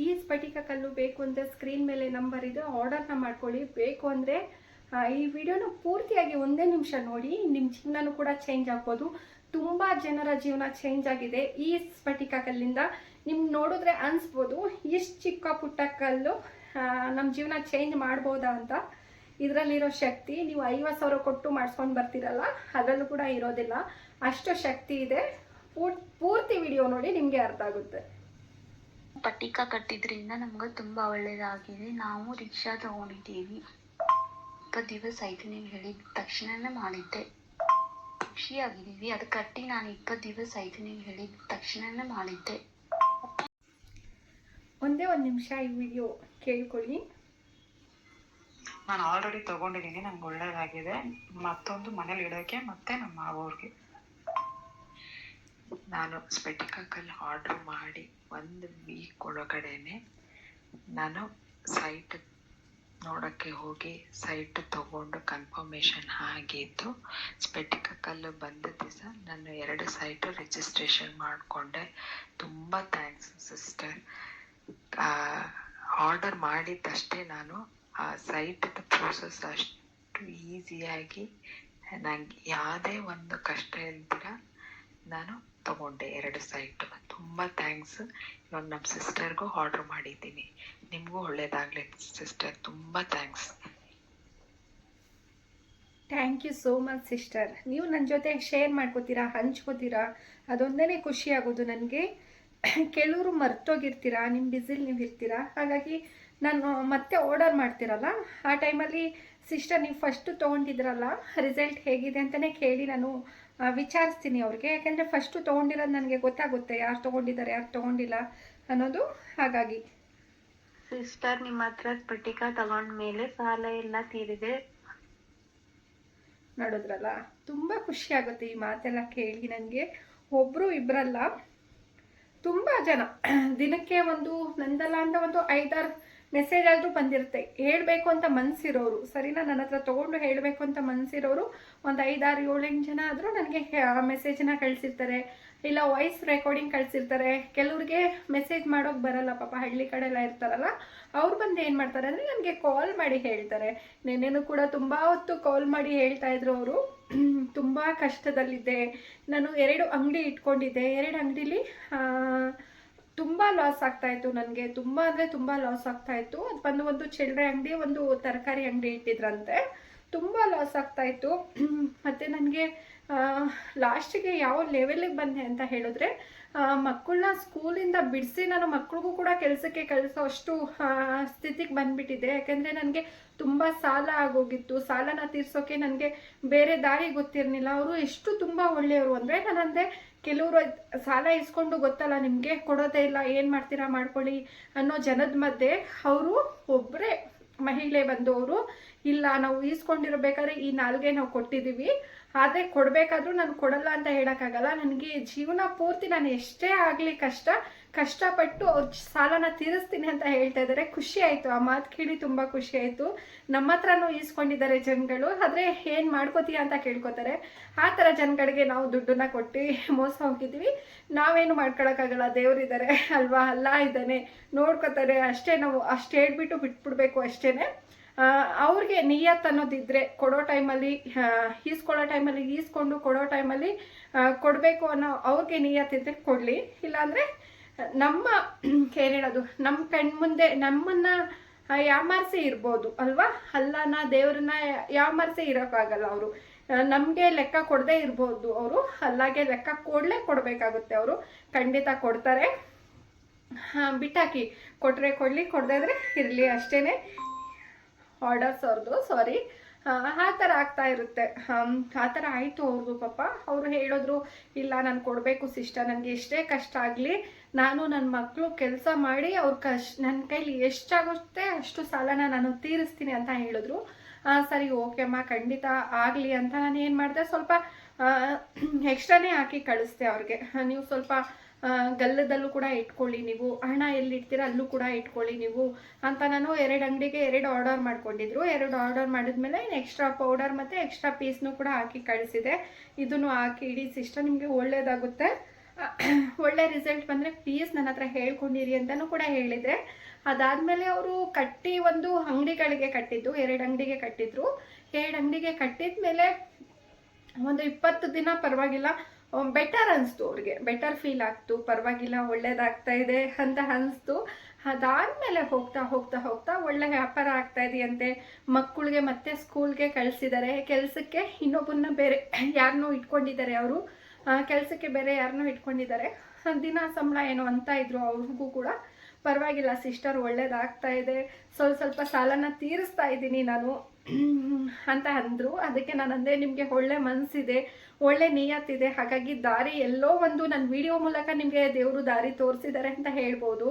ಈ ಸ್ಫಟಿಕ ಕಲ್ಲು ಬೇಕು ಅಂದರೆ ಸ್ಕ್ರೀನ್ ಮೇಲೆ ನಂಬರ್ ಇದೆ, ಆರ್ಡರ್ನ ಮಾಡ್ಕೊಳ್ಳಿ. ಬೇಕು ಅಂದರೆ ಈ ವಿಡಿಯೋನ ಪೂರ್ತಿಯಾಗಿ ಒಂದೇ ನಿಮಿಷ ನೋಡಿ, ನಿಮ್ಮ ಜೀವನನೂ ಕೂಡ ಚೇಂಜ್ ಆಗ್ಬೋದು. ತುಂಬ ಜನರ ಜೀವನ ಚೇಂಜ್ ಆಗಿದೆ ಈ ಸ್ಫಟಿಕ ಕಲ್ಲಿಂದ. ನಿಮ್ಗೆ ನೋಡಿದ್ರೆ ಅನಿಸ್ಬೋದು ಇಷ್ಟು ಚಿಕ್ಕ ಪುಟ್ಟ ಕಲ್ಲು ನಮ್ಮ ಜೀವನ ಚೇಂಜ್ ಮಾಡ್ಬೋದಾ ಅಂತ. ಇದರಲ್ಲಿರೋ ಶಕ್ತಿ ನೀವು 50,000 ಕೊಟ್ಟು ಮಾಡಿಸ್ಕೊಂಡು ಬರ್ತೀರಲ್ಲ, ಅದರಲ್ಲೂ ಕೂಡ ಇರೋದಿಲ್ಲ. ಅಷ್ಟು ಶಕ್ತಿ ಇದೆ. ಪೂರ್ತಿ ವಿಡಿಯೋ ನೋಡಿ, ನಿಮಗೆ ಅರ್ಥ ಆಗುತ್ತೆ. ಸ್ಫಟಿಕ ಕಟ್ಟಿದ್ರಿಂದ ನಮ್ಗೆ ತುಂಬಾ ಒಳ್ಳೇದಾಗಿದೆ. ನಾವು ರಿಕ್ಷಾ ತಗೊಂಡಿದ್ದೀವಿ. 20 ದಿವಸ ಆಯ್ತು, ನೀವು ಹೇಳಿದ ತಕ್ಷಣನೇ ಮಾಡಿದ್ದೆ. ಖುಷಿಯಾಗಿದ್ದೀವಿ. ಅದು ಕಟ್ಟಿ ನಾನು 20 ದಿವಸ ಆಯ್ತು, ನೀವು ಹೇಳಿದ ತಕ್ಷಣನೇ ಮಾಡಿದ್ದೆ. ಒಂದೇ ಒಂದು ನಿಮಿಷ ಈ ವಿಡಿಯೋ ಕೇಳ್ಕೊಳ್ಳಿ. ನಾನು ಆಲ್ರೆಡಿ ತಗೊಂಡಿದ್ದೀನಿ, ನಂಗೆ ಒಳ್ಳೇದಾಗಿದೆ. ಮತ್ತೊಂದು ಮನೇಲಿ ಇಡೋಕ್ಕೆ ಮತ್ತೆ ನಮ್ಮ ಮಾವವ್ರಿಗೆ. ನಾನು ಸ್ಫಟಿಕ ಕಲ್ಲು ಆರ್ಡ್ರ್ ಮಾಡಿ 1 ವೀಕ್ ಒಳಗಡೆನೆ ನಾನು ಸೈಟ್ ನೋಡೋಕ್ಕೆ ಹೋಗಿ ಸೈಟ್ ತಗೊಂಡು ಕನ್ಫರ್ಮೇಷನ್ ಆಗಿದ್ದು. ಸ್ಫಟಿಕ ಕಲ್ಲು ಬಂದ ದಿವಸ ನಾನು 2 ಸೈಟು ರಿಜಿಸ್ಟ್ರೇಷನ್ ಮಾಡಿಕೊಂಡೆ. ತುಂಬ ಥ್ಯಾಂಕ್ಸ್ ಸಿಸ್ಟರ್. ಆರ್ಡರ್ ಮಾಡಿದ್ದಷ್ಟೇ ನಾನು ಆ ಸೈಟ್ದು ಪ್ರೋಸೆಸ್ ಅಷ್ಟು ಈಸಿಯಾಗಿ ನಂಗೆ ಯಾವುದೇ ಒಂದು ಕಷ್ಟ ಇಲ್ದಿರ ನಾನು ತಗೊಂಡೆ 2 ಸೈಟು. ತುಂಬ ಥ್ಯಾಂಕ್ಸ್. ಇವಾಗ ನಮ್ಮ ಸಿಸ್ಟರ್ಗೂ ಆರ್ಡ್ರ್ ಮಾಡಿದ್ದೀನಿ. ನಿಮಗೂ ಒಳ್ಳೇದಾಗಲಿ ಸಿಸ್ಟರ್. ತುಂಬ thanks. Thank you so much sister. ನೀವು ನನ್ನ ಜೊತೆ ಶೇರ್ ಮಾಡ್ಕೋತೀರಾ, ಹಂಚ್ಕೋತೀರಾ, ಅದೊಂದೇ ಖುಷಿ ಆಗೋದು ನನಗೆ. ಕೆಲವರು ಮರ್ತೋಗಿರ್ತೀರಾ, ನಿಮ್ಮ ಬ್ಯುಸಿಲಿ ನೀವು ಇರ್ತೀರಾ. ಹಾಗಾಗಿ ನಾನು ಮತ್ತೆ ಆರ್ಡರ್ ಮಾಡ್ತಿರಲ್ಲ, ಆ ಟೈಮಲ್ಲಿ ಸಿಸ್ಟರ್ ನೀವು ಫಸ್ಟು ತೊಗೊಂಡಿದ್ರಲ್ಲ, ರಿಸಲ್ಟ್ ಹೇಗಿದೆ ಅಂತಲೇ ಕೇಳಿ ನಾನು ವಿಚಾರಿಸ್ತೀನಿ ಅವ್ರಿಗೆ. ಯಾಕೆಂದರೆ ಫಸ್ಟು ತೊಗೊಂಡಿರೋದು ನನಗೆ ಗೊತ್ತಾಗುತ್ತೆ, ಯಾರು ತೊಗೊಂಡಿದ್ದಾರೆ ಯಾರು ತೊಗೊಂಡಿಲ್ಲ ಅನ್ನೋದು. ಹಾಗಾಗಿ ಸಿಸ್ಟರ್, ನಿಮ್ಮ ಹತ್ರ ಸ್ಫಟಿಕ ತಗೊಂಡ್ಮೇಲೆ ಸಾಲ ಎಲ್ಲ ತೀರಿದೆ. ನೋಡಿದ್ರಲ್ಲ, ತುಂಬ ಖುಷಿ ಆಗುತ್ತೆ ಈ ಮಾತೆಲ್ಲ ಕೇಳಿ ನನಗೆ. ಒಬ್ಬರು ಇಬ್ಬರಲ್ಲ, ತುಂಬ ಜನ ದಿನಕ್ಕೆ ಒಂದು ನಂದಲ್ಲ ಅಂತ ಒಂದು 5-6 ಮೆಸೇಜ್ ಆದರೂ ಬಂದಿರುತ್ತೆ. ಹೇಳಬೇಕು ಅಂತ ಮನಸ್ಸಿರೋರು, ಸರಿನಾ, ನನ್ನ ಹತ್ರ ತೊಗೊಂಡು ಹೇಳಬೇಕು ಅಂತ ಮನಸ್ಸಿರೋರು ಒಂದು 5-6-7-8 ಜನ ಆದರೂ ನನಗೆ ಮೆಸೇಜನ್ನ ಕಳಿಸಿರ್ತಾರೆ, ಇಲ್ಲ ವಾಯ್ಸ್ ರೆಕಾರ್ಡಿಂಗ್ ಕಳಿಸಿರ್ತಾರೆ. ಕೆಲವ್ರಿಗೆ ಮೆಸೇಜ್ ಮಾಡೋಕೆ ಬರಲ್ಲ, ಪಾಪ ಹಳ್ಳಿ ಕಡೆ ಎಲ್ಲ ಇರ್ತಾರಲ್ಲ, ಅವ್ರು ಬಂದು ಏನು ಮಾಡ್ತಾರೆ ಅಂದರೆ ನನಗೆ ಕಾಲ್ ಮಾಡಿ ಹೇಳ್ತಾರೆ. ನೆನ್ನೆನೂ ಕೂಡ ತುಂಬ ಹೊತ್ತು ಕಾಲ್ ಮಾಡಿ ಹೇಳ್ತಾ ಇದ್ರು ಅವರು, ತುಂಬ ಕಷ್ಟದಲ್ಲಿದ್ದೆ, ನಾನು 2 ಅಂಗಡಿ ಇಟ್ಕೊಂಡಿದ್ದೆ, 2 ಅಂಗಡಿಲಿ ತುಂಬ ಲಾಸ್ ಆಗ್ತಾಯಿತ್ತು ನನಗೆ. ತುಂಬ ಅಂದರೆ ತುಂಬ ಲಾಸ್ ಆಗ್ತಾಯಿತ್ತು. ಅದು ಬಂದು ಒಂದು ಚಿಲ್ಲರೆ ಅಂಗಡಿ, ಒಂದು ತರಕಾರಿ ಅಂಗಡಿ ಇಟ್ಟಿದ್ರಂತೆ. ತುಂಬ ಲಾಸ್ ಆಗ್ತಾಯಿತ್ತು. ಮತ್ತು ನನಗೆ ಲಾಸ್ಟಿಗೆ ಯಾವ ಲೆವೆಲಿಗೆ ಬಂದೆ ಅಂತ ಹೇಳಿದ್ರೆ, ಮಕ್ಕಳನ್ನ ಸ್ಕೂಲಿಂದ ಬಿಡಿಸಿ ನಾನು ಮಕ್ಳಿಗೂ ಕೂಡ ಕೆಲಸಕ್ಕೆ ಕಳಿಸೋ ಅಷ್ಟು ಸ್ಥಿತಿಗೆ ಬಂದುಬಿಟ್ಟಿದೆ. ಯಾಕೆಂದರೆ ನನಗೆ ತುಂಬ ಸಾಲ ಆಗೋಗಿತ್ತು. ಸಾಲನ ತೀರ್ಸೋಕ್ಕೆ ನನಗೆ ಬೇರೆ ದಾರಿ ಗೊತ್ತಿರಲಿಲ್ಲ. ಅವರು ಎಷ್ಟು ತುಂಬ ಒಳ್ಳೆಯವರು ಅಂದರೆ, ನಾನಂದೆ ಕೆಲವರು ಸಾಲ ಇಸ್ಕೊಂಡು ಗೊತ್ತಲ್ಲ ನಿಮಗೆ, ಕೊಡೋದೇ ಇಲ್ಲ, ಏನು ಮಾಡ್ತೀರಾ ಮಾಡ್ಕೊಳ್ಳಿ ಅನ್ನೋ ಜನದ ಮಧ್ಯೆ ಅವರು ಒಬ್ಬರೇ ಮಹಿಳೆ ಬಂದವರು, ಇಲ್ಲ ನಾವು ಈಸ್ಕೊಂಡಿರಬೇಕಾದ್ರೆ ಈ 4 ನಾವು ಕೊಟ್ಟಿದ್ದೀವಿ, ಆದರೆ ಕೊಡಬೇಕಾದ್ರೂ ನಾನು ಕೊಡಲ್ಲ ಅಂತ ಹೇಳೋಕ್ಕಾಗಲ್ಲ. ನನಗೆ ಜೀವನ ಪೂರ್ತಿ ನಾನು ಎಷ್ಟೇ ಆಗಲಿ ಕಷ್ಟಪಟ್ಟು ಅವ್ರ ಸಾಲನ ತೀರಿಸ್ತೀನಿ ಅಂತ ಹೇಳ್ತಾ ಇದ್ದಾರೆ. ಖುಷಿ ಆಯಿತು, ಆ ಮಾತು ಕೇಳಿ ತುಂಬ ಖುಷಿ ಆಯಿತು. ನಮ್ಮ ಹತ್ರನೂ ಈಸ್ಕೊಂಡಿದ್ದಾರೆ ಜನಗಳು, ಆದರೆ ಏನು ಮಾಡ್ಕೋತೀಯ ಅಂತ ಕೇಳ್ಕೊತಾರೆ. ಆ ಥರ ಜನಗಳಿಗೆ ನಾವು ದುಡ್ಡನ್ನ ಕೊಟ್ಟು ಮೋಸ ಹೋಗಿದ್ದೀವಿ. ನಾವೇನು ಮಾಡ್ಕೊಳಕ್ಕಾಗಲ್ಲ, ದೇವರಿದ್ದಾರೆ ಅಲ್ವಾ, ಅಲ್ಲ ಇದ್ದಾನೆ, ನೋಡ್ಕೋತಾರೆ ಅಷ್ಟೇ. ನಾವು ಅಷ್ಟು ಹೇಳ್ಬಿಟ್ಟು ಬಿಟ್ಬಿಡ್ಬೇಕು ಅಷ್ಟೇ. ಅವ್ರಿಗೆ ನಿಯತ್ ಅನ್ನೋದಿದ್ರೆ ಕೊಡೋ ಟೈಮಲ್ಲಿ ಈಸ್ಕೊಳ್ಳೋ ಟೈಮಲ್ಲಿ ಈಸ್ಕೊಂಡು ಕೊಡೋ ಟೈಮಲ್ಲಿ ಕೊಡಬೇಕು ಅನ್ನೋ ಅವ್ರಿಗೆ ನಿಯತ್ತಿದ್ರೆ ಕೊಡಲಿ. ಇಲ್ಲಾಂದರೆ ನಮ್ಮ ಏನು ಹೇಳೋದು, ನಮ್ಮ ಕಣ್ಮುಂದೆ ನಮ್ಮನ್ನು ಯಾಮಾರಿಸಿ ಇರ್ಬೋದು ಅಲ್ವಾ, ಅಲ್ಲನ ದೇವ್ರನ್ನ ಯಾಮಾರಿಸಿ ಇರೋಕ್ಕಾಗಲ್ಲ. ಅವರು ನಮಗೆ ಲೆಕ್ಕ ಕೊಡದೇ ಇರ್ಬೋದು, ಅವರು ಅಲ್ಲಾಗೆ ಲೆಕ್ಕ ಕೊಡಬೇಕಾಗುತ್ತೆ. ಅವರು ಖಂಡಿತ ಕೊಡ್ತಾರೆ. ಬಿಟ್ಟಾಕಿ, ಕೊಟ್ಟರೆ ಕೊಡಲಿ, ಕೊಡದೇ ಇದ್ರೆ ಇರಲಿ ಅಷ್ಟೇ. ಆರ್ಡರ್ಸ್ ಅವ್ರದ್ದು, ಸಾರಿ, ಆ ಥರ ಆಗ್ತಾ ಇರುತ್ತೆ. ಆ ಥರ ಆಯಿತು ಅವ್ರದ್ದು. ಪಾಪ ಅವರು ಹೇಳಿದ್ರು, ಇಲ್ಲ ನಾನು ಕೊಡಬೇಕು ಸಿಸ್ಟರ್, ನನಗೆ ಎಷ್ಟೇ ಕಷ್ಟ ಆಗಲಿ ನಾನು ನನ್ನ ಮಕ್ಕಳು ಕೆಲಸ ಮಾಡಿ ಅವ್ರ ನನ್ನ ಕೈಲಿ ಎಷ್ಟಾಗುತ್ತೆ ಅಷ್ಟು ಸಾಲನ ನಾನು ತೀರಿಸ್ತೀನಿ ಅಂತ ಹೇಳಿದ್ರು. ಸರಿ ಓಕೆ ಅಮ್ಮ, ಖಂಡಿತ ಆಗಲಿ ಅಂತ ನಾನು ಏನು ಮಾಡಿದೆ, ಸ್ವಲ್ಪ ಎಕ್ಸ್ಟ್ರಾನೇ ಹಾಕಿ ಕಳಿಸ್ದೆ ಅವ್ರಿಗೆ. ನೀವು ಸ್ವಲ್ಪ ಗಲ್ಲದಲ್ಲೂ ಕೂಡ ಇಟ್ಕೊಳ್ಳಿ, ನೀವು ಹಣ ಎಲ್ಲಿಡ್ತೀರ ಅಲ್ಲೂ ಕೂಡ ಇಟ್ಕೊಳ್ಳಿ ನೀವು ಅಂತ ನಾನು 2 ಅಂಗಡಿಗೆ 2 ಆರ್ಡರ್ ಮಾಡ್ಕೊಂಡಿದ್ರು. 2 ಆರ್ಡರ್ ಮಾಡಿದ್ಮೇಲೆ ಎಕ್ಸ್ಟ್ರಾ ಪೌಡರ್ ಮತ್ತು ಎಕ್ಸ್ಟ್ರಾ ಪೀಸ್ನೂ ಕೂಡ ಹಾಕಿ ಕಳಿಸಿದೆ. ಇದನ್ನು ಹಾಕಿ ಇಡಿ ಸಿಸ್ಟರ್, ನಿಮಗೆ ಒಳ್ಳೆಯದಾಗುತ್ತೆ. ಒಳ್ಳೆ ರಿಸಲ್ಟ್ ಬಂದರೆ ಪ್ಲೀಸ್ ನನ್ನ ಹತ್ರ ಹೇಳ್ಕೊಂಡಿರಿ ಅಂತಲೂ ಕೂಡ ಹೇಳಿದೆ. ಅದಾದಮೇಲೆ ಅವರು ಕಟ್ಟಿ ಒಂದು ಅಂಗಡಿಗಳಿಗೆ ಕಟ್ಟಿದ್ದು, 2 ಅಂಗಡಿಗೆ ಕಟ್ಟಿದ್ರು. 2 ಅಂಗಡಿಗೆ ಕಟ್ಟಿದ ಮೇಲೆ ಒಂದು 20 ದಿನ ಪರವಾಗಿಲ್ಲ, ಬೆಟರ್ ಅನಿಸ್ತು ಅವ್ರಿಗೆ, ಬೆಟರ್ ಫೀಲ್ ಆಗ್ತು, ಪರವಾಗಿಲ್ಲ ಒಳ್ಳೇದಾಗ್ತಾ ಇದೆ ಅಂತ ಅನಿಸ್ತು. ಅದಾದಮೇಲೆ ಹೋಗ್ತಾ ಹೋಗ್ತಾ ಹೋಗ್ತಾ ಒಳ್ಳೆ ವ್ಯಾಪಾರ ಆಗ್ತಾ ಇದೆಯಂತೆ. ಮಕ್ಕಳಿಗೆ ಮತ್ತೆ ಸ್ಕೂಲ್ಗೆ ಕಳಿಸಿದ್ದಾರೆ, ಕೆಲಸಕ್ಕೆ ಇನ್ನೊಬ್ಬರನ್ನ ಬೇರೆ ಯಾರನ್ನೋ ಇಟ್ಕೊಂಡಿದ್ದಾರೆ ಅವರು, ಕೆಲಸಕ್ಕೆ ಬೇರೆ ಯಾರನ್ನೋ ಇಟ್ಕೊಂಡಿದ್ದಾರೆ. ದಿನ ಸಂಬಳ ಏನೋ ಅಂತ ಇದ್ರು. ಅವ್ರಿಗೂ ಕೂಡ ಪರವಾಗಿಲ್ಲ ಸಿಸ್ಟರ್ ಒಳ್ಳೇದಾಗ್ತಾ ಇದೆ, ಸ್ವಲ್ಪ ಸಾಲನ ತೀರಿಸ್ತಾ ಇದ್ದೀನಿ ನಾನು ಅಂತ ಅಂದರು. ಅದಕ್ಕೆ ನಾನು ಅಂದೆ ನಿಮಗೆ ಒಳ್ಳೆ ಮನಸ್ಸಿದೆ, ಒಳ್ಳೆ ನಿಯತ್ತಿದೆ, ಹಾಗಾಗಿ ದಾರಿ ಎಲ್ಲೋ ಒಂದು ನನ್ನ ವಿಡಿಯೋ ಮೂಲಕ ನಿಮಗೆ ದೇವರು ದಾರಿ ತೋರಿಸಿದ್ದಾರೆ ಅಂತ ಹೇಳ್ಬೋದು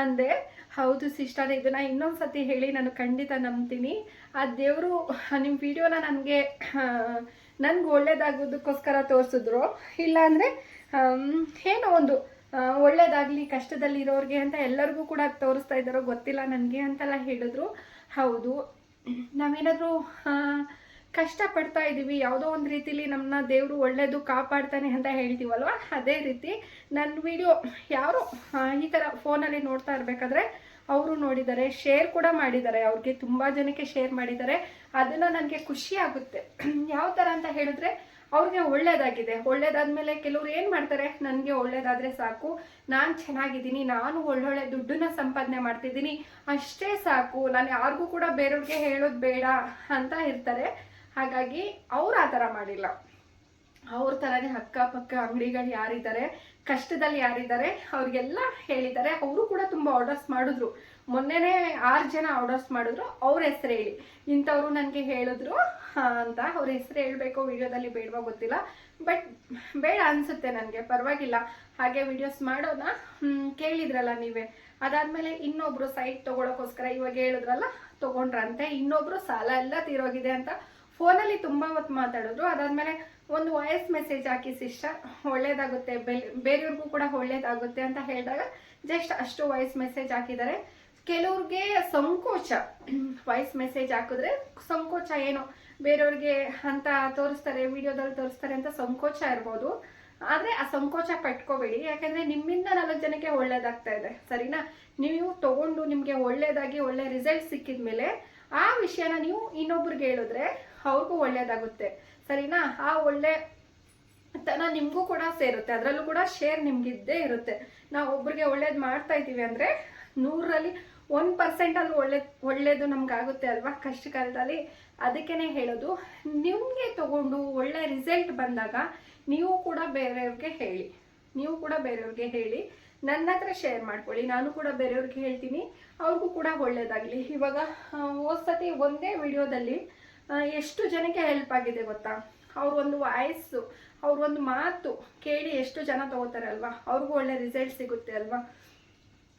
ಅಂದೆ. ಹೌದು ಸಿಸ್ಟರ್, ಇದನ್ನು ಇನ್ನೊಂದು ಸತಿ ಹೇಳಿ ನಾನು ಖಂಡಿತ ನಂಬ್ತೀನಿ. ಆ ದೇವರು ನಿಮ್ಮ ವಿಡಿಯೋನ ನನಗೆ ಒಳ್ಳೇದಾಗೋದಕ್ಕೋಸ್ಕರ ತೋರಿಸಿದ್ರು, ಇಲ್ಲಾಂದರೆ ಏನೋ ಒಂದು ಒಳ್ಳೇದಾಗಲಿ ಕಷ್ಟದಲ್ಲಿರೋರಿಗೆ ಅಂತ ಎಲ್ಲರಿಗೂ ಕೂಡ ತೋರಿಸ್ತಾ ಇದ್ದಾರೋ ಗೊತ್ತಿಲ್ಲ ನನಗೆ ಅಂತೆಲ್ಲ ಹೇಳಿದ್ರು. ಹೌದು, ನಾವೇನಾದರೂ ಕಷ್ಟಪಡ್ತಾ ಇದ್ದೀವಿ, ಯಾವುದೋ ಒಂದು ರೀತಿಲಿ ನಮ್ಮನ್ನ ದೇವರು ಒಳ್ಳೇದು ಕಾಪಾಡ್ತಾನೆ ಅಂತ ಹೇಳ್ತೀವಲ್ವ, ಅದೇ ರೀತಿ ನನ್ನ ವಿಡಿಯೋ ಯಾರು ಈ ಥರ ಫೋನಲ್ಲಿ ನೋಡ್ತಾ ಇರಬೇಕಾದ್ರೆ ಅವರು ನೋಡಿದ್ದಾರೆ, ಶೇರ್ ಕೂಡ ಮಾಡಿದ್ದಾರೆ, ಅವ್ರಿಗೆ ತುಂಬ ಜನಕ್ಕೆ ಶೇರ್ ಮಾಡಿದ್ದಾರೆ. ಅದನ್ನು ನನಗೆ ಖುಷಿ ಆಗುತ್ತೆ. ಯಾವ ಥರ ಅಂತ ಹೇಳಿದ್ರೆ ಅವ್ರಿಗೆ ಒಳ್ಳೇದಾಗಿದೆ. ಒಳ್ಳೇದಾದ್ಮೇಲೆ ಕೆಲವ್ರು ಏನು ಮಾಡ್ತಾರೆ, ನನಗೆ ಒಳ್ಳೇದಾದರೆ ಸಾಕು, ನಾನು ಚೆನ್ನಾಗಿದ್ದೀನಿ, ನಾನು ಒಳ್ಳೊಳ್ಳೆ ದುಡ್ಡನ್ನ ಸಂಪಾದನೆ ಮಾಡ್ತಿದ್ದೀನಿ, ಅಷ್ಟೇ ಸಾಕು, ನಾನು ಯಾರಿಗೂ ಕೂಡ ಬೇರೆಯವ್ರಿಗೆ ಹೇಳೋದು ಬೇಡ ಅಂತ ಇರ್ತಾರೆ. ಹಾಗಾಗಿ ಅವ್ರು ಆ ಥರ ಮಾಡಿಲ್ಲ. ಅವ್ರ ಥರನೇ ಅಕ್ಕಪಕ್ಕ ಅಂಗಡಿಗಳು ಯಾರಿದ್ದಾರೆ, ಕಷ್ಟದಲ್ಲಿ ಯಾರಿದ್ದಾರೆ ಅವ್ರಿಗೆಲ್ಲ ಹೇಳಿದ್ದಾರೆ. ಅವರು ಕೂಡ ತುಂಬ ಆರ್ಡರ್ಸ್ ಮಾಡಿದ್ರು. ಮೊನ್ನೆನೇ 6 ಜನ ಆರ್ಡರ್ಸ್ ಮಾಡಿದ್ರು. ಅವ್ರ ಹೆಸರು ಹೇಳಿ ಇಂಥವ್ರು ನನಗೆ ಹೇಳಿದ್ರು ಅಂತ. ಅವ್ರ ಹೆಸರು ಹೇಳಬೇಕು ವಿಡಿಯೋದಲ್ಲಿ ಬೇಡವಾ ಗೊತ್ತಿಲ್ಲ, ಬಟ್ ಬೇಡ ಅನಿಸುತ್ತೆ ನನಗೆ, ಪರವಾಗಿಲ್ಲ ಹಾಗೆ ವಿಡಿಯೋಸ್ ಮಾಡೋಣ. ಕೇಳಿದ್ರಲ್ಲ ನೀವೇ. ಅದಾದಮೇಲೆ ಇನ್ನೊಬ್ರು ಸೈಟ್ ತೊಗೊಳಕ್ಕೋಸ್ಕರ ಇವಾಗ ಹೇಳಿದ್ರಲ್ಲ ತೊಗೊಂಡ್ರಂತೆ. ಇನ್ನೊಬ್ರು ಸಾಲ ಎಲ್ಲ ತೀರೋಗಿದೆ ಅಂತ ಫೋನಲ್ಲಿ ತುಂಬ ಹೊತ್ತು ಮಾತಾಡಿದ್ರು. ಅದಾದಮೇಲೆ ಒಂದು ವಾಯ್ಸ್ ಮೆಸೇಜ್ ಹಾಕಿ ಸಿಸ್ಟರ್ ಒಳ್ಳೇದಾಗುತ್ತೆ, ಬೇರೆಯವ್ರಿಗೂ ಕೂಡ ಒಳ್ಳೇದಾಗುತ್ತೆ ಅಂತ ಹೇಳಿದಾಗ ಜಸ್ಟ್ ಅಷ್ಟು ವಾಯ್ಸ್ ಮೆಸೇಜ್ ಹಾಕಿದ್ದಾರೆ. ಕೆಲವ್ರಿಗೆ ಸಂಕೋಚ, ವಾಯ್ಸ್ ಮೆಸೇಜ್ ಹಾಕಿದ್ರೆ ಸಂಕೋಚ, ಏನೋ ಬೇರೆಯವ್ರಿಗೆ ಅಂತ ತೋರಿಸ್ತಾರೆ, ವಿಡಿಯೋದಲ್ಲಿ ತೋರಿಸ್ತಾರೆ ಅಂತ ಸಂಕೋಚ ಇರ್ಬೋದು. ಆದರೆ ಆ ಸಂಕೋಚ ಪಟ್ಕೋಬೇಡಿ, ಯಾಕಂದರೆ ನಿಮ್ಮಿಂದ 4 ಜನಕ್ಕೆ ಒಳ್ಳೇದಾಗ್ತಾ ಇದೆ, ಸರಿನಾ? ನೀವು ತಗೊಂಡು ನಿಮಗೆ ಒಳ್ಳೇದಾಗಿ ಒಳ್ಳೆ ರಿಸಲ್ಟ್ ಸಿಕ್ಕಿದ ಮೇಲೆ ಆ ವಿಷಯನ ನೀವು ಇನ್ನೊಬ್ರಿಗೆ ಹೇಳಿದ್ರೆ ಅವ್ರಿಗೂ ಒಳ್ಳೇದಾಗುತ್ತೆ, ಸರಿನಾ? ಆ ಒಳ್ಳೆ ತನ ನಿಮಗೂ ಕೂಡ ಸೇರುತ್ತೆ, ಅದರಲ್ಲೂ ಕೂಡ ಶೇರ್ ನಿಮ್ಗಿದ್ದೇ ಇರುತ್ತೆ. ನಾವು ಒಬ್ರಿಗೆ ಒಳ್ಳೇದು ಮಾಡ್ತಾ ಇದ್ದೀವಿ ಅಂದರೆ 100ರಲ್ಲಿ 1% ಆದರೂ ಒಳ್ಳೇದು ನಮ್ಗಾಗುತ್ತೆ ಅಲ್ವಾ ಕಷ್ಟ ಕಾಲದಲ್ಲಿ. ಅದಕ್ಕೇ ಹೇಳೋದು, ನಿಮಗೆ ತಗೊಂಡು ಒಳ್ಳೆ ರಿಸಲ್ಟ್ ಬಂದಾಗ ನೀವು ಕೂಡ ಬೇರೆಯವ್ರಿಗೆ ಹೇಳಿ, ನನ್ನ ಹತ್ರ ಶೇರ್ ಮಾಡ್ಕೊಳ್ಳಿ, ನಾನು ಕೂಡ ಬೇರೆಯವ್ರಿಗೆ ಹೇಳ್ತೀನಿ, ಅವ್ರಿಗೂ ಕೂಡ ಒಳ್ಳೇದಾಗಲಿ. ಇವಾಗ ಹೋದ್ಸತಿ ಒಂದೇ ವಿಡಿಯೋದಲ್ಲಿ ಎಷ್ಟು ಜನಕ್ಕೆ ಹೆಲ್ಪ್ ಆಗಿದೆ ಗೊತ್ತಾ? ಅವ್ರೊಂದು ವಾಯ್ಸು, ಅವ್ರೊಂದು ಮಾತು ಕೇಳಿ ಎಷ್ಟು ಜನ ತಗೋತಾರೆ ಅಲ್ವಾ, ಅವ್ರಿಗೂ ಒಳ್ಳೆ ರಿಸಲ್ಟ್ ಸಿಗುತ್ತೆ ಅಲ್ವಾ.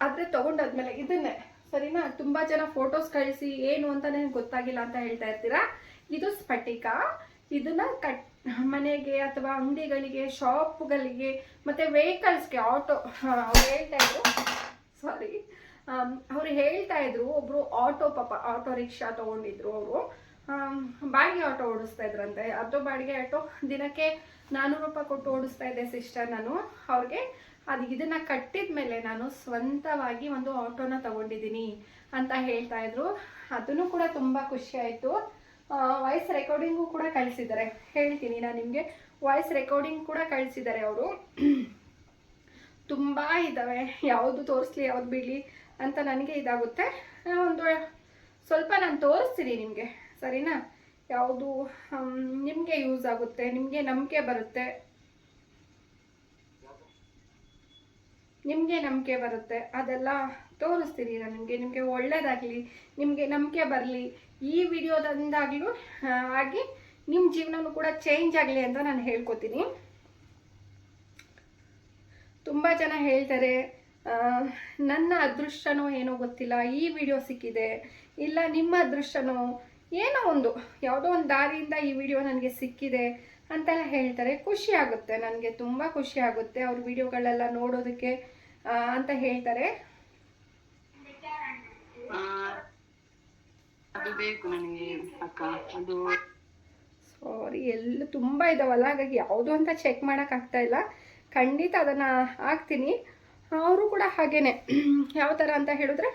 ಆದರೆ ತೊಗೊಂಡಾದ್ಮೇಲೆ ಇದನ್ನೇ, ಸರಿನಾ? ತುಂಬ ಜನ ಫೋಟೋಸ್ ಕಳಿಸಿ ಏನು ಅಂತಲೇ ಗೊತ್ತಾಗಿಲ್ಲ ಅಂತ ಹೇಳ್ತಾ ಇರ್ತೀರಾ. ಇದು ಸ್ಫಟಿಕ. ಇದನ್ನ ಮನೆಗೆ ಅಥವಾ ಅಂಗಡಿಗಳಿಗೆ, ಶಾಪ್ಗಳಿಗೆ ಮತ್ತು ವೆಹಿಕಲ್ಸ್ಗೆ, ಆಟೋ, ಅವ್ರು ಹೇಳ್ತಾ ಇದ್ರು ಒಬ್ರು ಆಟೋ ರಿಕ್ಷಾ ತಗೊಂಡಿದ್ರು. ಅವರು ಬಾಡಿಗೆ ಆಟೋ ಓಡಿಸ್ತಾ ಇದ್ರಂತೆ. ಅದು ಬಾಡಿಗೆ ಆಟೋ ದಿನಕ್ಕೆ 400 ರೂಪಾಯಿ ಕೊಟ್ಟು ಓಡಿಸ್ತಾ ಇದ್ದೆ ಸಿಸ್ಟರ್ ನಾನು. ಅವ್ರಿಗೆ ಇದನ್ನ ಕಟ್ಟಿದ ಮೇಲೆ ನಾನು ಸ್ವಂತವಾಗಿ ಒಂದು ಆಟೋನ ತಗೊಂಡಿದ್ದೀನಿ ಅಂತ ಹೇಳ್ತಾ ಇದ್ರು. ಅದನ್ನು ಕೂಡ ತುಂಬ ಖುಷಿ ಆಯಿತು. ವಾಯ್ಸ್ ರೆಕಾರ್ಡಿಂಗು ಕೂಡ ಕಳಿಸಿದ್ದಾರೆ, ಹೇಳ್ತೀನಿ ನಾನು ನಿಮಗೆ. ವಾಯ್ಸ್ ರೆಕಾರ್ಡಿಂಗ್ ಕೂಡ ಕಳಿಸಿದ್ದಾರೆ ಅವರು. ತುಂಬ ಇದ್ದಾವೆ, ಯಾವುದು ತೋರಿಸ್ಲಿ ಯಾವ್ದು ಬಿಡಲಿ ಅಂತ ನನಗೆ ಇದಾಗುತ್ತೆ. ಒಂದು ಸ್ವಲ್ಪ ನಾನು ತೋರಿಸ್ತೀನಿ ನಿಮಗೆ, ಸರಿನಾ? ಯಾವುದು ನಿಮಗೆ ಯೂಸ್ ಆಗುತ್ತೆ, ನಿಮಗೆ ನಂಬಿಕೆ ಬರುತ್ತೆ, ಅದೆಲ್ಲ ತೋರಿಸ್ತೀನಿ ನಾನು ನಿಮಗೆ ಒಳ್ಳೇದಾಗಲಿ, ನಿಮಗೆ ನಂಬಿಕೆ ಬರಲಿ, ಈ ವಿಡಿಯೋದಿಂದಾಗಲೂ ಆಗಿ ನಿಮ್ಮ ಜೀವನನೂ ಕೂಡ ಚೇಂಜ್ ಆಗಲಿ ಅಂತ ನಾನು ಹೇಳ್ಕೊತೀನಿ. ತುಂಬ ಜನ ಹೇಳ್ತಾರೆ ನನ್ನ ಅದೃಷ್ಟನೋ ಏನೋ ಗೊತ್ತಿಲ್ಲ, ಈ ವಿಡಿಯೋ ಸಿಕ್ಕಿದೆ, ಇಲ್ಲ ನಿಮ್ಮ ಅದೃಷ್ಟನೋ ಏನೋ ಒಂದು, ಯಾವುದೋ ಒಂದು ದಾರಿಯಿಂದ ಈ ವಿಡಿಯೋ ನನಗೆ ಸಿಕ್ಕಿದೆ ಅಂತೆಲ್ಲ ಹೇಳ್ತಾರೆ. ಖುಷಿ ಆಗುತ್ತೆ, ನನಗೆ ತುಂಬ ಖುಷಿ ಆಗುತ್ತೆ ಅವ್ರ ವಿಡಿಯೋಗಳೆಲ್ಲ ನೋಡೋದಕ್ಕೆ ಅಂತ ಹೇಳ್ತಾರೆ. ಸಾರಿ, ಎಲ್ಲ ತುಂಬ ಇದಾವಲ್ಲ, ಹಾಗಾಗಿ ಯಾವುದು ಅಂತ ಚೆಕ್ ಮಾಡೋಕ್ಕಾಗ್ತಾ ಇಲ್ಲ. ಖಂಡಿತ ಅದನ್ನು ಹಾಕ್ತೀನಿ. ಅವರು ಕೂಡ ಹಾಗೇನೆ. ಯಾವ ಥರ ಅಂತ ಹೇಳಿದ್ರೆ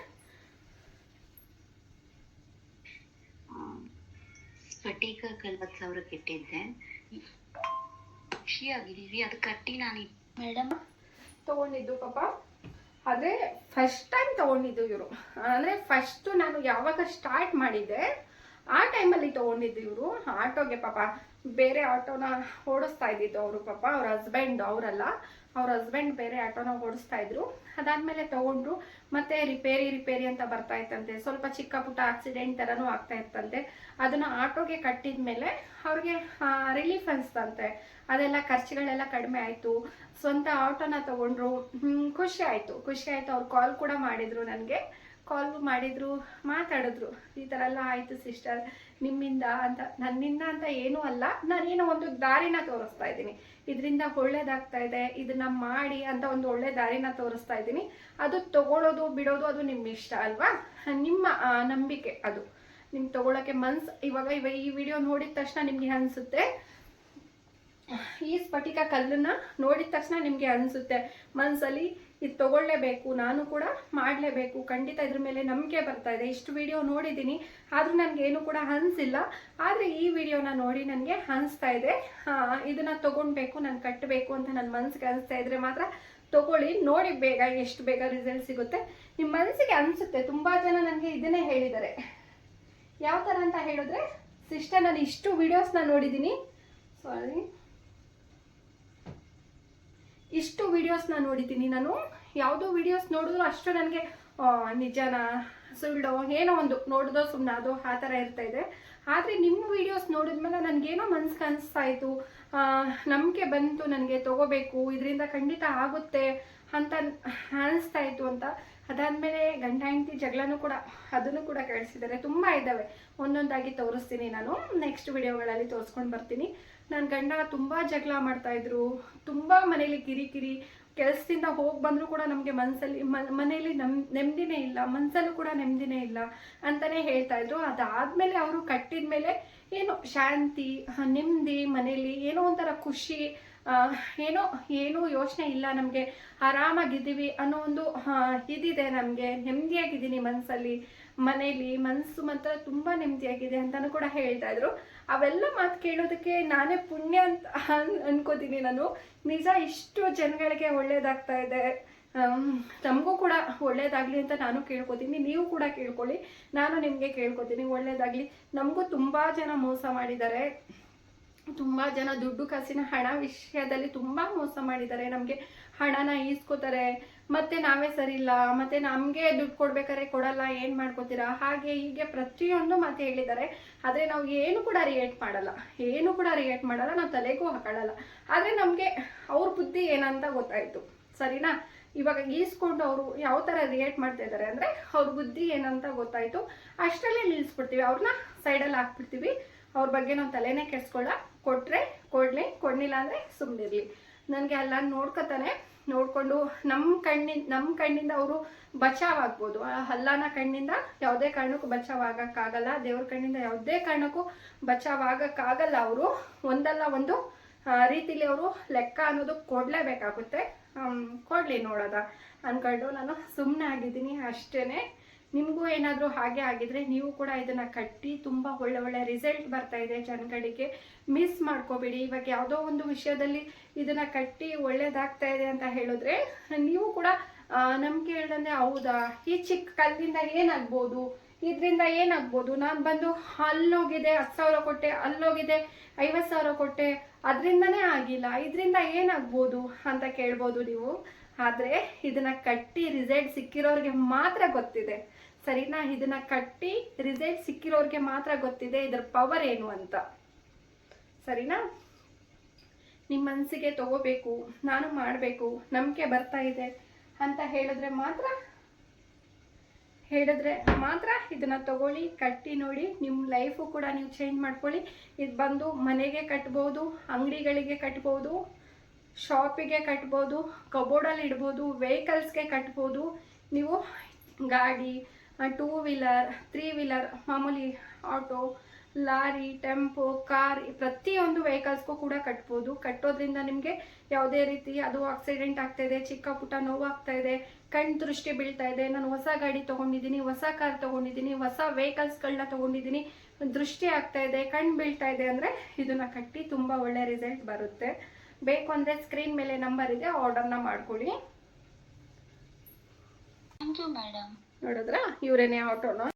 ಸ್ಫಟಿಕ 40,000 ಕೆಟ್ಟಿದ್ದೆ, ಖುಷಿಯಾಗಿದ್ದೀವಿ. ಅದು ಕಟ್ಟಿ ನಾನು ಮೇಡಮ್ ತೊಗೊಂಡಿದ್ದು ಪಾಪ. ಆದರೆ ಫಸ್ಟ್ ಟೈಮ್ ತೊಗೊಂಡಿದ್ದು ಇವರು, ಅಂದರೆ ಫಸ್ಟು ನಾನು ಯಾವಾಗ ಸ್ಟಾರ್ಟ್ ಮಾಡಿದ್ದೆ ಆ ಟೈಮಲ್ಲಿ ತೊಗೊಂಡಿದ್ದು ಇವರು. ಆಟೋಗೆ ಪಾಪ ಬೇರೆ ಆಟೋನ ಓಡಿಸ್ತಾ ಇದ್ದಿದ್ದು ಅವರು ಪಾಪ. ಅವ್ರ ಹಸ್ಬೆಂಡ್, ಅವರಲ್ಲ, ಅವ್ರ ಹಸ್ಬೆಂಡ್ ಬೇರೆ ಆಟೋನ ಓಡಿಸ್ತಾ ಇದ್ರು. ಅದಾದಮೇಲೆ ತೊಗೊಂಡ್ರು. ಮತ್ತೆ ರಿಪೇರಿ ಅಂತ ಬರ್ತಾ ಇತ್ತಂತೆ. ಸ್ವಲ್ಪ ಚಿಕ್ಕ ಪುಟ್ಟ ಆಕ್ಸಿಡೆಂಟ್ ಥರನೂ ಆಗ್ತಾ ಇತ್ತಂತೆ. ಅದನ್ನು ಆಟೋಗೆ ಕಟ್ಟಿದ ಮೇಲೆ ಅವ್ರಿಗೆ ರಿಲೀಫ್ ಅನಿಸ್ತಂತೆ. ಅದೆಲ್ಲ ಖರ್ಚುಗಳೆಲ್ಲ ಕಡಿಮೆ ಆಯಿತು. ಸ್ವಂತ ಆಟೋನ ತೊಗೊಂಡ್ರು. ಖುಷಿ ಆಯಿತು. ಅವ್ರು ಕಾಲ್ ಕೂಡ ಮಾಡಿದರು, ನನಗೆ ಕಾಲ್ ಮಾಡಿದ್ರು, ಮಾತಾಡಿದ್ರು. ಈ ಥರ ಎಲ್ಲ ಆಯಿತು ಸಿಸ್ಟರ್ ನಿಮ್ಮಿಂದ ಅಂತ. ನನ್ನಿಂದ ಅಂತ ಏನೂ ಅಲ್ಲ, ನಾನೇನೋ ಒಂದು ದಾರಿನ ತೋರಿಸ್ತಾ ಇದ್ದೀನಿ, ಇದರಿಂದ ಒಳ್ಳೇದಾಗ್ತಾ ಇದೆ, ಇದನ್ನ ಮಾಡಿ ಅಂತ ಒಂದು ಒಳ್ಳೆ ದಾರಿನ ತೋರಿಸ್ತಾ ಇದ್ದೀನಿ. ಅದು ತಗೊಳ್ಳೋದು ಬಿಡೋದು ಅದು ನಿಮ್ಮ ಇಷ್ಟ ಅಲ್ವಾ, ನಿಮ್ಮ ನಂಬಿಕೆ. ಅದು ನಿಮ್ಗೆ ತಗೊಳ್ಳೋಕ್ಕೆ ಇವಾಗ ಈ ವಿಡಿಯೋ ನೋಡಿದ ತಕ್ಷಣ ನಿಮಗೆ ಅನಿಸುತ್ತೆ, ಈ ಸ್ಫಟಿಕ ಕಲ್ಲನ್ನ ನೋಡಿದ ತಕ್ಷಣ ನಿಮಗೆ ಅನಿಸುತ್ತೆ ಮನಸ್ಸಲ್ಲಿ ಇದು ತಗೊಳ್ಳೇಬೇಕು, ನಾನು ಕೂಡ ಮಾಡಲೇಬೇಕು, ಖಂಡಿತ ಇದ್ರ ಮೇಲೆ ನಂಬಿಕೆ ಬರ್ತಾ ಇದೆ. ಇಷ್ಟು ವಿಡಿಯೋ ನೋಡಿದ್ದೀನಿ ಆದರೂ ನನಗೇನು ಕೂಡ ಅನಿಸಿಲ್ಲ. ಆದರೆ ಈ ವಿಡಿಯೋನ ನೋಡಿ ನನಗೆ ಅನಿಸ್ತಾ ಇದೆ, ಇದನ್ನು ತೊಗೊಳ್ಬೇಕು, ನಾನು ಕಟ್ಟಬೇಕು ಅಂತ ನನ್ನ ಮನಸ್ಸಿಗೆ ಅನಿಸ್ತಾ ಇದ್ರೆ ಮಾತ್ರ ತಗೊಳ್ಳಿ. ನೋಡಿ ಬೇಗ, ಎಷ್ಟು ಬೇಗ ರಿಸಲ್ಟ್ ಸಿಗುತ್ತೆ ನಿಮ್ಮ ಮನಸ್ಸಿಗೆ ಅನಿಸುತ್ತೆ. ತುಂಬ ಜನ ನನಗೆ ಇದನ್ನೇ ಹೇಳಿದ್ದಾರೆ. ಯಾವ ಥರ ಅಂತ ಹೇಳಿದ್ರೆ, ಸಿಸ್ಟರ್ ನಾನು ಇಷ್ಟು ವಿಡಿಯೋಸ್ನ ನೋಡಿದ್ದೀನಿ, ಇಷ್ಟು ವಿಡಿಯೋಸ್ನ ನೋಡಿದ್ದೀನಿ ನಾನು. ಯಾವುದೋ ವಿಡಿಯೋಸ್ ನೋಡಿದ್ರು ಅಷ್ಟು ನನಗೆ ನಿಜನ ಸುಳ್ಳು ಏನೋ ಒಂದು ನೋಡಿದೋ ಸುಮ್ಮನೆ ಅದು ಆ ಥರ ಇರ್ತಾ ಇದೆ. ಆದರೆ ನಿಮ್ಮ ವಿಡಿಯೋಸ್ ನೋಡಿದ್ಮೇಲೆ ನನಗೇನೋ ಮನ್ಸಿಗೆ ಅನಿಸ್ತಾ ಇತ್ತು, ನಂಬಿಕೆ ಬಂತು, ನನಗೆ ತೊಗೋಬೇಕು, ಇದರಿಂದ ಖಂಡಿತ ಆಗುತ್ತೆ ಅಂತ ಅನಿಸ್ತಾ ಇತ್ತು ಅಂತ. ಅದಾದಮೇಲೆ ಗಂಡ ಹೆಂಡತಿ ಜಗಳನೂ ಕೂಡ, ಅದನ್ನು ಕೂಡ ಕೇಳಿಸಿದ್ದಾರೆ. ತುಂಬ ಇದ್ದಾವೆ, ಒಂದೊಂದಾಗಿ ತೋರಿಸ್ತೀನಿ ನಾನು. ನೆಕ್ಸ್ಟ್ ವಿಡಿಯೋಗಳಲ್ಲಿ ತೋರಿಸ್ಕೊಂಡು ಬರ್ತೀನಿ. ನನ್ನ ಗಂಡ ತುಂಬ ಜಗಳ ಮಾಡ್ತಾಯಿದ್ರು, ತುಂಬ ಮನೇಲಿ ಕಿರಿಕಿರಿ. ಕೆಲಸದಿಂದ ಹೋಗಿ ಬಂದರೂ ಕೂಡ ನಮಗೆ ಮನೆಯಲ್ಲಿ ನೆಮ್ಮದಿನೇ ಇಲ್ಲ, ಮನಸ್ಸಲ್ಲೂ ಕೂಡ ನೆಮ್ಮದಿನೇ ಇಲ್ಲ ಅಂತಲೇ ಹೇಳ್ತಾಯಿದ್ರು. ಅದಾದಮೇಲೆ ಅವರು ಕಟ್ಟಿದ ಮೇಲೆ ಏನೋ ಶಾಂತಿ, ನೆಮ್ಮದಿ, ಮನೇಲಿ ಏನೋ ಒಂಥರ ಖುಷಿ, ಏನೂ ಯೋಚನೆ ಇಲ್ಲ, ನಮಗೆ ಆರಾಮಾಗಿದ್ದೀವಿ ಅನ್ನೋ ಒಂದು ಇದಿದೆ. ನಮಗೆ ನೆಮ್ಮದಿಯಾಗಿದ್ದೀನಿ ಮನಸ್ಸಲ್ಲಿ, ಮನೇಲಿ ಮನಸ್ಸು ಮಾತ್ರ ತುಂಬ ನೆಮ್ಮದಿಯಾಗಿದೆ ಅಂತಲೂ ಕೂಡ ಹೇಳ್ತಾಯಿದ್ರು. ಅವೆಲ್ಲ ಮಾತು ಕೇಳೋದಕ್ಕೆ ನಾನೇ ಪುಣ್ಯ ಅಂತ ಅನ್ಕೋತೀನಿ ನಾನು. ನಿಜ ಇಷ್ಟು ಜನಗಳಿಗೆ ಒಳ್ಳೇದಾಗ್ತಾ ಇದೆ, ನಮಗೂ ಕೂಡ ಒಳ್ಳೇದಾಗಲಿ ಅಂತ ನಾನು ಕೇಳ್ಕೊತೀನಿ. ನೀವು ಕೂಡ ಕೇಳ್ಕೊಳ್ಳಿ, ನಾನು ನಿಮಗೆ ಕೇಳ್ಕೊತೀನಿ ಒಳ್ಳೇದಾಗಲಿ. ನಮಗೂ ತುಂಬ ಜನ ಮೋಸ ಮಾಡಿದ್ದಾರೆ, ತುಂಬ ಜನ ದುಡ್ಡು ಕಾಸಿನ ಹಣ ವಿಷಯದಲ್ಲಿ ತುಂಬ ಮೋಸ ಮಾಡಿದ್ದಾರೆ. ನಮಗೆ ಹಣನ ಈಸ್ಕೋತಾರೆ, ಮತ್ತೆ ನಾವೇ ಸರಿ ಇಲ್ಲ, ಮತ್ತೆ ನಮಗೆ ದುಡ್ಡು ಕೊಡ್ಬೇಕಾದ್ರೆ ಕೊಡಲ್ಲ, ಏನು ಮಾಡ್ಕೋತೀರಾ, ಹಾಗೆ ಹೀಗೆ ಪ್ರತಿಯೊಂದು ಮಾತು ಹೇಳಿದ್ದಾರೆ. ಆದರೆ ನಾವು ಏನು ಕೂಡ ರಿಯೇಟ್ ಮಾಡಲ್ಲ, ನಾವು ತಲೆಗೂ ಹಾಕೊಳ್ಳಲ್ಲ. ಆದರೆ ನಮಗೆ ಅವ್ರ ಬುದ್ಧಿ ಏನಂತ ಗೊತ್ತಾಯಿತು, ಸರಿನಾ. ಇವಾಗ ಈಸ್ಕೊಂಡು ಅವರು ಯಾವ ಥರ ರಿಯೇಟ್ ಮಾಡ್ತಾ ಇದ್ದಾರೆ ಅಂದರೆ, ಅವ್ರ ಬುದ್ಧಿ ಏನಂತ ಗೊತ್ತಾಯಿತು. ಅಷ್ಟರಲ್ಲೇ ನಿಲ್ಲಿಸ್ಬಿಡ್ತೀವಿ, ಅವ್ರನ್ನ ಸೈಡಲ್ಲಿ ಹಾಕ್ಬಿಡ್ತೀವಿ. ಅವ್ರ ಬಗ್ಗೆ ನಾವು ತಲೆನೇ ಕೊಟ್ಟರೆ ಕೊಡಲಿ, ಕೊಡಲಿಲ್ಲ ಅಂದರೆ ಸುಮ್ಮನಿರಲಿ. ನನಗೆ ಎಲ್ಲ ನೋಡ್ಕೊತಾನೆ, ನೋಡಿಕೊಂಡು ನಮ್ಮ ಕಣ್ಣಿಂದ ಅವರು ಬಚಾವಾಗ್ಬೋದು. ಹಲ್ಲನ ಕಣ್ಣಿಂದ ಯಾವುದೇ ಕಾರಣಕ್ಕೂ ಬಚಾವಾಗಕ್ಕಾಗಲ್ಲ, ದೇವ್ರ ಕಣ್ಣಿಂದ ಯಾವುದೇ ಕಾರಣಕ್ಕೂ ಬಚಾವಾಗಕ್ಕಾಗಲ್ಲ. ಅವರು ಒಂದಲ್ಲ ಒಂದು ರೀತಿಲಿ ಅವರು ಲೆಕ್ಕ ಅನ್ನೋದು ಕೊಡಲೇಬೇಕಾಗುತ್ತೆ. ಕೊಡಲಿ ನೋಡೋದ ಅಂದ್ಕೊಂಡು ನಾನು ಸುಮ್ಮನೆ ಆಗಿದ್ದೀನಿ ಅಷ್ಟೇ. ನಿಮಗೂ ಏನಾದರೂ ಹಾಗೆ ಆಗಿದ್ರೆ ನೀವು ಕೂಡ ಇದನ್ನು ಕಟ್ಟಿ, ತುಂಬ ಒಳ್ಳೆ ರಿಸಲ್ಟ್ ಬರ್ತಾ ಇದೆ ಜನಗಳಿಗೆ. ಮಿಸ್ ಮಾಡ್ಕೋಬೇಡಿ. ಇವಾಗ ಯಾವುದೋ ಒಂದು ವಿಷಯದಲ್ಲಿ ಇದನ್ನು ಕಟ್ಟಿ ಒಳ್ಳೇದಾಗ್ತಾ ಇದೆ ಅಂತ ಹೇಳಿದ್ರೆ ನೀವು ಕೂಡ ನಂಬಿಕೆ ಹೇಳ್ದಂಗೆ, ಹೌದಾ ಈ ಚಿಕ್ಕ ಕಲ್ಲಿಂದ ಏನಾಗ್ಬೋದು, ಇದರಿಂದ ಏನಾಗ್ಬೋದು, ನಾನು ಬಂದು ಅಲ್ಲೋಗಿದೆ 10,000 ಕೊಟ್ಟೆ, ಅಲ್ಲೋಗಿದೆ 50,000 ಕೊಟ್ಟೆ, ಅದರಿಂದನೇ ಆಗಿಲ್ಲ, ಇದರಿಂದ ಏನಾಗ್ಬೋದು ಅಂತ ಕೇಳ್ಬೋದು ನೀವು. ಆದರೆ ಇದನ್ನು ಕಟ್ಟಿ ರಿಸಲ್ಟ್ ಸಿಕ್ಕಿರೋರಿಗೆ ಮಾತ್ರ ಗೊತ್ತಿದೆ, ಸರಿನಾ. ಇದನ್ನು ಕಟ್ಟಿ ರಿಸಲ್ಟ್ ಸಿಕ್ಕಿರೋರಿಗೆ ಮಾತ್ರ ಗೊತ್ತಿದೆ ಇದರ ಪವರ್ ಏನು ಅಂತ, ಸರಿನಾ. ನಿಮ್ಮ ಮನಸ್ಸಿಗೆ ತಗೋಬೇಕು, ನಾನು ಮಾಡಬೇಕು, ನಂಬಿಕೆ ಬರ್ತಾ ಇದೆ ಅಂತ ಹೇಳಿದ್ರೆ ಮಾತ್ರ ಇದನ್ನು ತಗೊಳ್ಳಿ, ಕಟ್ಟಿ ನೋಡಿ. ನಿಮ್ಮ ಲೈಫು ಕೂಡ ನೀವು ಚೇಂಜ್ ಮಾಡ್ಕೊಳ್ಳಿ. ಇದು ಬಂದು ಮನೆಗೆ ಕಟ್ಬೋದು, ಅಂಗಡಿಗಳಿಗೆ ಕಟ್ಬೋದು, ಶಾಪಿಗೆ ಕಟ್ಬೋದು, ಕಬೋರ್ಡಲ್ಲಿ ಇಡ್ಬೋದು, ವೆಹಿಕಲ್ಸ್ಗೆ ಕಟ್ಬೋದು. ನೀವು ಗಾಡಿ, 2 ವೀಲರ್ 3 ವೀಲರ್ ಮಾಮೂಲಿ ಆಟೋ ಲಾರಿ, ಟೆಂಪೋ, ಕಾರ್, ಪ್ರತಿಯೊಂದು ವೆಹಿಕಲ್ಸ್ಗೂ ಕೂಡ ಕಟ್ಬೋದು. ಕಟ್ಟೋದ್ರಿಂದ ನಿಮಗೆ ಯಾವುದೇ ರೀತಿ ಅದು ಆಕ್ಸಿಡೆಂಟ್ ಆಗ್ತಾ ಇದೆ, ಚಿಕ್ಕ ಪುಟ್ಟ ನೋವಾಗ್ತಾ ಇದೆ, ಕಣ್ ದೃಷ್ಟಿ ಬೀಳ್ತಾ ಇದೆ, ನಾನು ಹೊಸ ಗಾಡಿ ತೊಗೊಂಡಿದ್ದೀನಿ, ಹೊಸ ಕಾರ್ ತೊಗೊಂಡಿದ್ದೀನಿ, ಹೊಸ ವೆಹಿಕಲ್ಸ್ಗಳನ್ನ ತೊಗೊಂಡಿದ್ದೀನಿ, ದೃಷ್ಟಿ ಆಗ್ತಾ ಇದೆ, ಕಣ್ ಬೀಳ್ತಾ ಇದೆ ಅಂದರೆ ಇದನ್ನು ಕಟ್ಟಿ ತುಂಬ ಒಳ್ಳೆ ರಿಸಲ್ಟ್ ಬರುತ್ತೆ. ಬೇಕು ಅಂದರೆ ಸ್ಕ್ರೀನ್ ಮೇಲೆ ನಂಬರ್ ಇದೆ, ಆರ್ಡರ್ನ ಮಾಡ್ಕೊಳ್ಳಿ. Thank you madam. ನೋಡಿದ್ರ ಇವರೇನೇ ಆಟೋನ